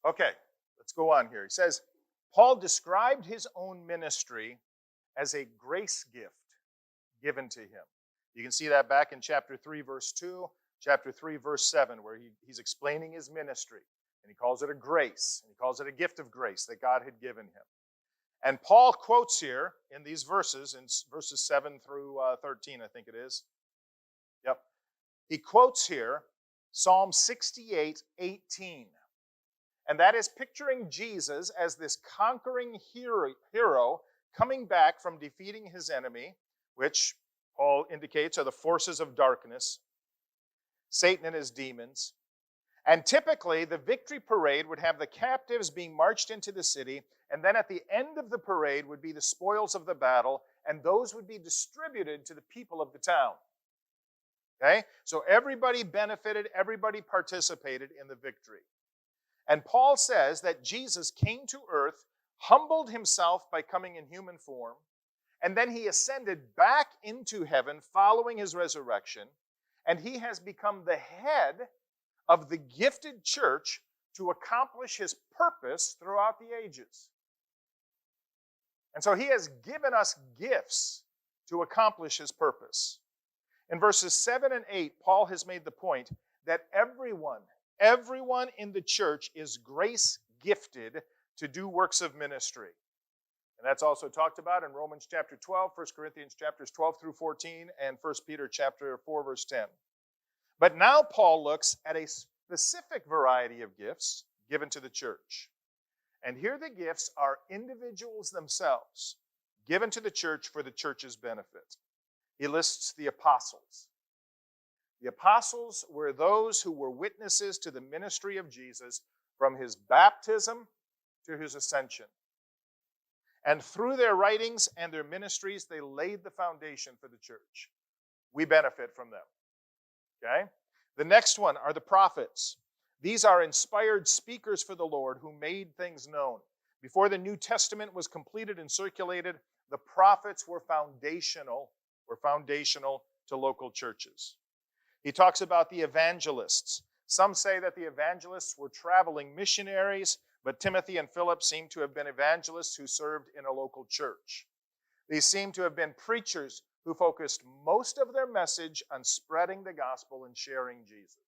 Okay, let's go on here. He says, Paul described his own ministry as a grace gift given to him. You can see that back in chapter 3, verse 2, chapter 3, verse 7, where he's explaining his ministry. And he calls it a grace, and he calls it a gift of grace that God had given him. And Paul quotes here in these verses, in verses 7 through 13, I think it is. Yep. He quotes here Psalm 68:18. And that is picturing Jesus as this conquering hero coming back from defeating his enemy, which Paul indicates are the forces of darkness, Satan and his demons. And typically, the victory parade would have the captives being marched into the city, and then at the end of the parade would be the spoils of the battle, and those would be distributed to the people of the town. Okay? So everybody benefited, everybody participated in the victory. And Paul says that Jesus came to earth, humbled himself by coming in human form, and then he ascended back into heaven following his resurrection, and he has become the head of the gifted church to accomplish his purpose throughout the ages. And so he has given us gifts to accomplish his purpose. In verses 7 and 8, Paul has made the point that everyone in the church is grace gifted to do works of ministry. And that's also talked about in Romans chapter 12, 1 Corinthians chapters 12 through 14, and 1 Peter chapter 4, verse 10. But now Paul looks at a specific variety of gifts given to the church. And here the gifts are individuals themselves, given to the church for the church's benefit. He lists the apostles. The apostles were those who were witnesses to the ministry of Jesus from his baptism to his ascension. And through their writings and their ministries, they laid the foundation for the church. We benefit from them. Okay? The next one are the prophets. These are inspired speakers for the Lord who made things known. Before the New Testament was completed and circulated, the prophets were foundational to local churches. He talks about the evangelists. Some say that the evangelists were traveling missionaries, but Timothy and Philip seem to have been evangelists who served in a local church. These seem to have been preachers who focused most of their message on spreading the gospel and sharing Jesus.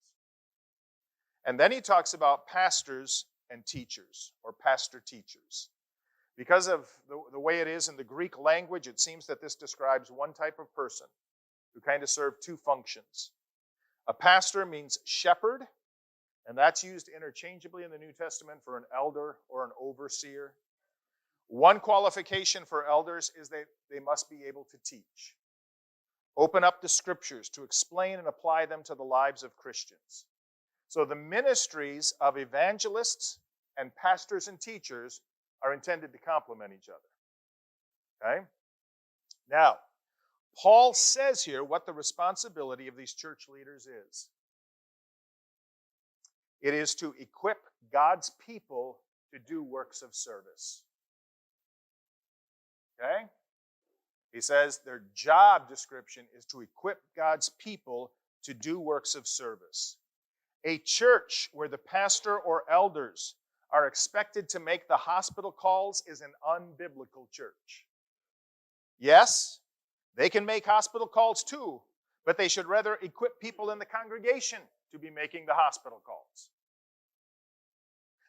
And then he talks about pastors and teachers, or pastor-teachers. Because of the way it is in the Greek language, it seems that this describes one type of person who kind of served two functions. A pastor means shepherd, and that's used interchangeably in the New Testament for an elder or an overseer. One qualification for elders is that they must be able to teach. Open up the scriptures to explain and apply them to the lives of Christians. So the ministries of evangelists and pastors and teachers are intended to complement each other. Okay? Now, Paul says here what the responsibility of these church leaders is. It is to equip God's people to do works of service. Okay? He says their job description is to equip God's people to do works of service. A church where the pastor or elders are expected to make the hospital calls is an unbiblical church. Yes, they can make hospital calls too, but they should rather equip people in the congregation to be making the hospital calls.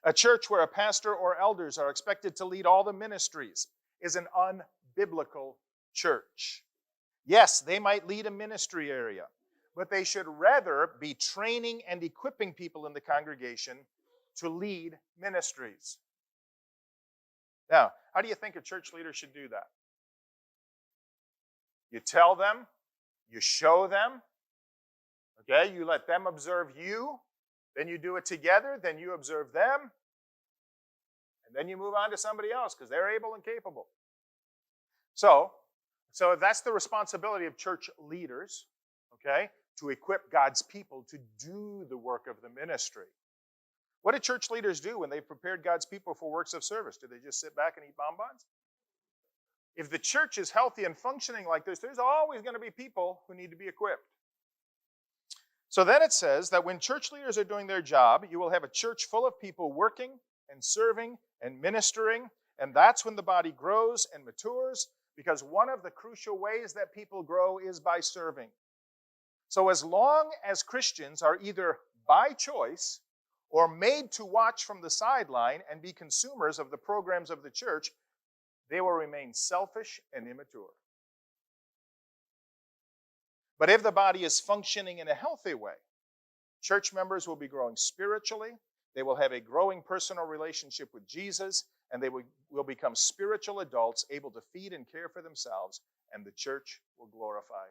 A church where a pastor or elders are expected to lead all the ministries is an unbiblical church. Yes, they might lead a ministry area, but they should rather be training and equipping people in the congregation to lead ministries. Now, how do you think a church leader should do that? You tell them, you show them, okay? You let them observe you, then you do it together, then you observe them, and then you move on to somebody else because they're able and capable. So that's the responsibility of church leaders, okay? To equip God's people to do the work of the ministry. What did church leaders do when they prepared God's people for works of service? Did they just sit back and eat bonbons? If the church is healthy and functioning like this, there's always going to be people who need to be equipped. So then it says that when church leaders are doing their job, you will have a church full of people working and serving and ministering. And that's when the body grows and matures, because one of the crucial ways that people grow is by serving. So as long as Christians are either by choice or made to watch from the sideline and be consumers of the programs of the church, they will remain selfish and immature. But if the body is functioning in a healthy way, church members will be growing spiritually, they will have a growing personal relationship with Jesus, and they will become spiritual adults able to feed and care for themselves, and the church will glorify